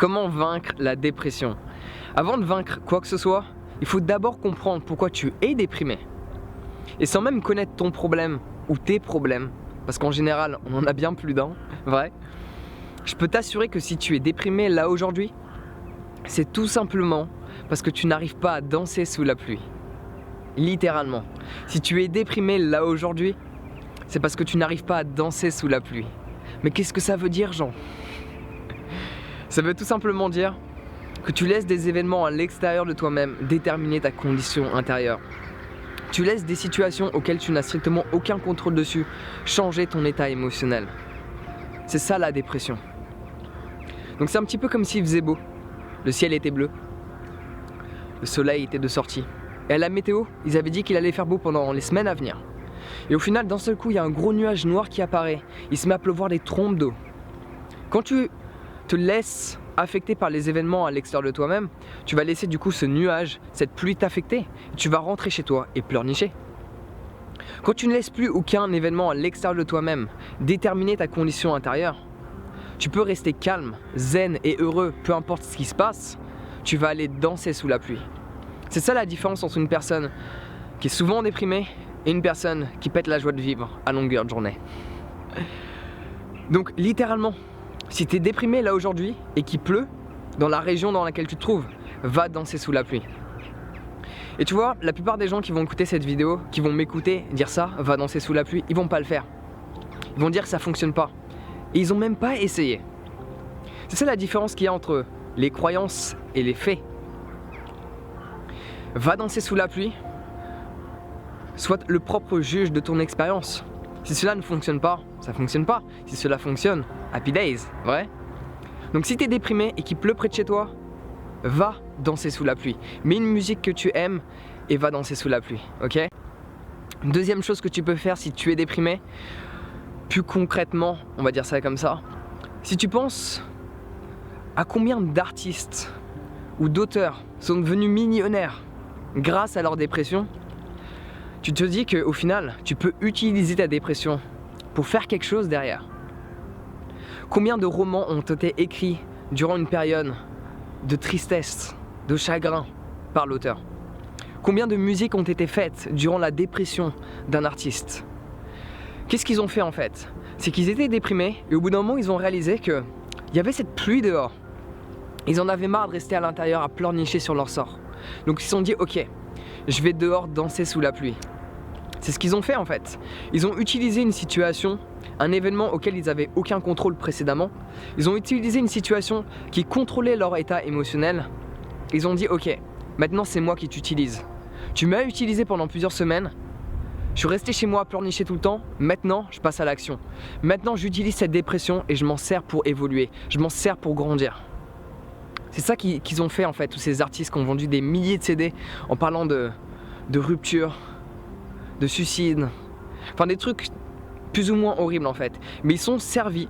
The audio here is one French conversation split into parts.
Comment vaincre la dépression? Avant de vaincre quoi que ce soit, il faut d'abord comprendre pourquoi tu es déprimé. Et sans même connaître ton problème ou tes problèmes, parce qu'en général on en a bien plus d'un, vrai, je peux t'assurer que si tu es déprimé là aujourd'hui, c'est tout simplement parce que tu n'arrives pas à danser sous la pluie. Littéralement. Si tu es déprimé là aujourd'hui, c'est parce que tu n'arrives pas à danser sous la pluie. Mais qu'est-ce que ça veut dire, Jean? Ça veut tout simplement dire que tu laisses des événements à l'extérieur de toi-même déterminer ta condition intérieure. Tu laisses des situations auxquelles tu n'as strictement aucun contrôle dessus changer ton état émotionnel. C'est ça la dépression. Donc c'est un petit peu comme s'il faisait beau. Le ciel était bleu. Le soleil était de sortie. Et à la météo, ils avaient dit qu'il allait faire beau pendant les semaines à venir. Et au final, d'un seul coup, il y a un gros nuage noir qui apparaît. Il se met à pleuvoir des trompes d'eau. Quand tu te laisses affecter par les événements à l'extérieur de toi-même, tu vas laisser du coup ce nuage, cette pluie t'affecter. Tu vas rentrer chez toi et pleurnicher. Quand tu ne laisses plus aucun événement à l'extérieur de toi-même déterminer ta condition intérieure, tu peux rester calme, zen et heureux, peu importe ce qui se passe, tu vas aller danser sous la pluie. C'est ça la différence entre une personne qui est souvent déprimée et une personne qui pète la joie de vivre à longueur de journée. Donc littéralement, si tu es déprimé là aujourd'hui et qu'il pleut dans la région dans laquelle tu te trouves, va danser sous la pluie. Et tu vois, la plupart des gens qui vont écouter cette vidéo, qui vont m'écouter dire ça, va danser sous la pluie, ils vont pas le faire. Ils vont dire que ça fonctionne pas. Et ils ont même pas essayé. C'est ça la différence qu'il y a entre les croyances et les faits. Va danser sous la pluie, sois le propre juge de ton expérience. Si cela ne fonctionne pas, ça fonctionne pas. Si cela fonctionne, happy days, vrai? Donc si tu es déprimé et qu'il pleut près de chez toi, va danser sous la pluie. Mets une musique que tu aimes et va danser sous la pluie, ok? Deuxième chose que tu peux faire si tu es déprimé, plus concrètement, on va dire ça comme ça, si tu penses à combien d'artistes ou d'auteurs sont devenus millionnaires grâce à leur dépression, tu te dis qu'au final, tu peux utiliser ta dépression pour faire quelque chose derrière. Combien de romans ont été écrits durant une période de tristesse, de chagrin par l'auteur? Combien de musiques ont été faites durant la dépression d'un artiste? Qu'est-ce qu'ils ont fait en fait? C'est qu'ils étaient déprimés et au bout d'un moment, ils ont réalisé qu'il y avait cette pluie dehors. Ils en avaient marre de rester à l'intérieur à pleurnicher sur leur sort. Donc ils se sont dit, ok, je vais dehors danser sous la pluie. C'est ce qu'ils ont fait en fait. Ils ont utilisé une situation, un événement auquel ils n'avaient aucun contrôle précédemment. Ils ont utilisé une situation qui contrôlait leur état émotionnel. Ils ont dit, ok, maintenant c'est moi qui t'utilise. Tu m'as utilisé pendant plusieurs semaines. Je suis resté chez moi à pleurnicher tout le temps. Maintenant, je passe à l'action. Maintenant, j'utilise cette dépression et je m'en sers pour évoluer. Je m'en sers pour grandir. C'est ça qu'ils ont fait en fait, tous ces artistes qui ont vendu des milliers de CD en parlant de rupture, de suicide, enfin des trucs plus ou moins horribles en fait. Mais ils sont servis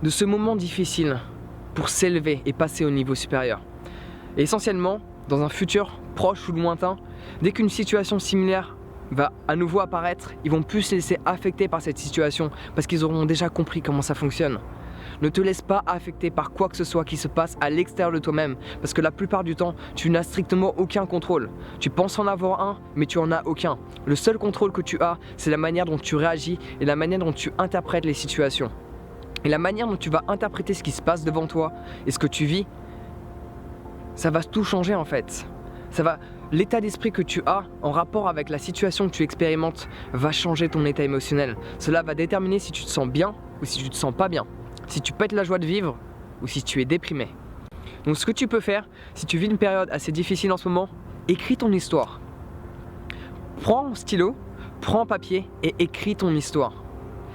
de ce moment difficile pour s'élever et passer au niveau supérieur. Et essentiellement, dans un futur proche ou lointain, dès qu'une situation similaire va à nouveau apparaître, ils vont plus se laisser affecter par cette situation parce qu'ils auront déjà compris comment ça fonctionne. Ne te laisse pas affecter par quoi que ce soit qui se passe à l'extérieur de toi-même parce que la plupart du temps, tu n'as strictement aucun contrôle. Tu penses en avoir un, mais tu en as aucun. Le seul contrôle que tu as, c'est la manière dont tu réagis et la manière dont tu interprètes les situations. Et la manière dont tu vas interpréter ce qui se passe devant toi et ce que tu vis, ça va tout changer en fait. L'état d'esprit que tu as en rapport avec la situation que tu expérimentes va changer ton état émotionnel. Cela va déterminer si tu te sens bien ou si tu te sens pas bien. Si tu pètes la joie de vivre ou si tu es déprimé. Donc ce que tu peux faire, si tu vis une période assez difficile en ce moment, écris ton histoire. Prends un stylo, prends un papier et écris ton histoire.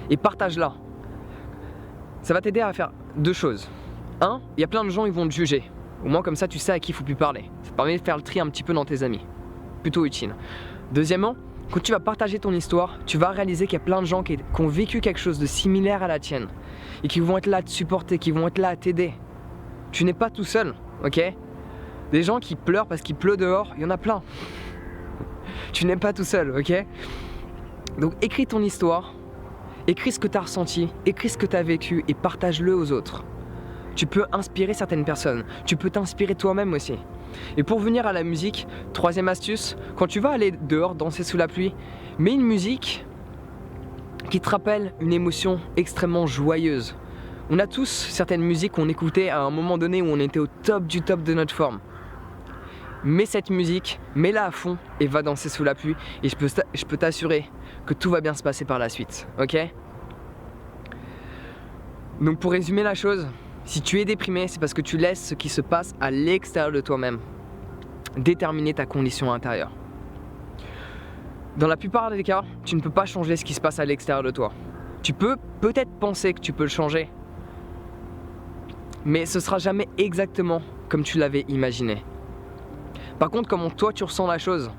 Et partage-la. Ça va t'aider à faire deux choses. Un, il y a plein de gens qui vont te juger. Au moins comme ça tu sais à qui il ne faut plus parler. Ça te permet de faire le tri un petit peu dans tes amis. Plutôt utile. Deuxièmement, quand tu vas partager ton histoire, tu vas réaliser qu'il y a plein de gens qui ont vécu quelque chose de similaire à la tienne et qui vont être là à te supporter, qui vont être là à t'aider. Tu n'es pas tout seul, ok? Des gens qui pleurent parce qu'il pleut dehors, il y en a plein. Tu n'es pas tout seul, ok? Donc écris ton histoire, écris ce que tu as ressenti, écris ce que tu as vécu et partage-le aux autres. tu peux inspirer certaines personnes, tu peux t'inspirer toi-même aussi. Et pour venir à la musique, troisième astuce, quand tu vas aller dehors danser sous la pluie, mets une musique qui te rappelle une émotion extrêmement joyeuse. On a tous certaines musiques qu'on écoutait à un moment donné où on était au top du top de notre forme. Mets cette musique, mets-la à fond et va danser sous la pluie et je peux t'assurer que tout va bien se passer par la suite, ok? Donc pour résumer la chose, si tu es déprimé, c'est parce que tu laisses ce qui se passe à l'extérieur de toi-même déterminer ta condition intérieure. Dans la plupart des cas, tu ne peux pas changer ce qui se passe à l'extérieur de toi. Tu peux peut-être penser que tu peux le changer, mais ce sera jamais exactement comme tu l'avais imaginé. Par contre, comment toi tu ressens la chose,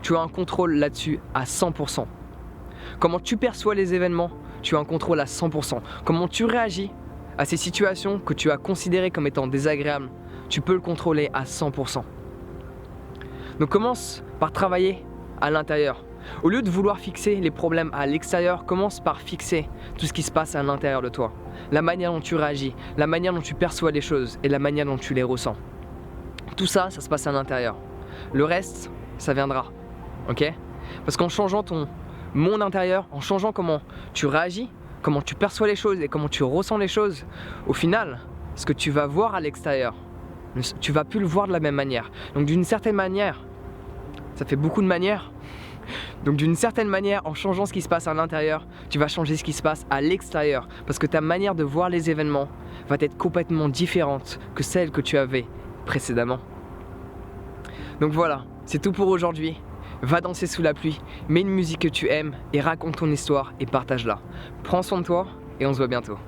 tu as un contrôle là-dessus à 100%. Comment tu perçois les événements, tu as un contrôle à 100%. Comment tu réagis à ces situations que tu as considérées comme étant désagréables, tu peux le contrôler à 100%. Donc commence par travailler à l'intérieur. Au lieu de vouloir fixer les problèmes à l'extérieur, commence par fixer tout ce qui se passe à l'intérieur de toi. La manière dont tu réagis, la manière dont tu perçois les choses et la manière dont tu les ressens. Tout ça, ça se passe à l'intérieur. Le reste, ça viendra. Ok? Parce qu'en changeant ton monde intérieur, en changeant comment tu réagis, comment tu perçois les choses et comment tu ressens les choses, au final, ce que tu vas voir à l'extérieur, tu vas plus le voir de la même manière. Donc d'une certaine manière, ça fait beaucoup de manières. Donc d'une certaine manière, en changeant ce qui se passe à l'intérieur, tu vas changer ce qui se passe à l'extérieur. Parce que ta manière de voir les événements va être complètement différente que celle que tu avais précédemment. Donc voilà, c'est tout pour aujourd'hui. Va danser sous la pluie, mets une musique que tu aimes et raconte ton histoire et partage-la. Prends soin de toi et on se voit bientôt.